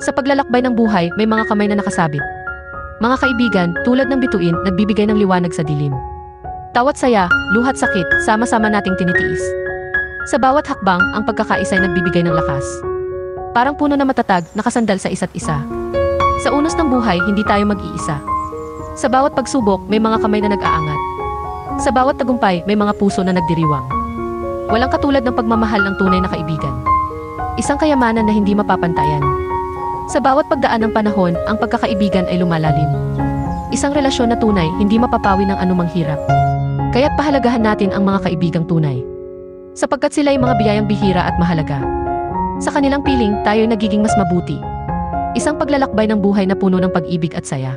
Sa paglalakbay ng buhay, may mga kamay na nakasabit. Mga kaibigan, tulad ng bituin, nagbibigay ng liwanag sa dilim. Tawat saya, luhat sakit, sama-sama nating tinitiis. Sa bawat hakbang, ang pagkakaisa ay nagbibigay ng lakas. Parang puno na matatag, nakasandal sa isa't isa. Sa unos ng buhay, hindi tayo mag-iisa. Sa bawat pagsubok, may mga kamay na nag-aangat. Sa bawat tagumpay, may mga puso na nagdiriwang. Walang katulad ng pagmamahal ng tunay na kaibigan. Isang kayamanan na hindi mapapantayan. Sa bawat pagdaan ng panahon, ang pagkakaibigan ay lumalalim. Isang relasyon na tunay, hindi mapapawi ng anumang hirap. Kaya't pahalagahan natin ang mga kaibigang tunay. Sapagkat sila ay mga biyayang bihira at mahalaga. Sa kanilang piling, tayo'y nagiging mas mabuti. Isang paglalakbay ng buhay na puno ng pag-ibig at saya.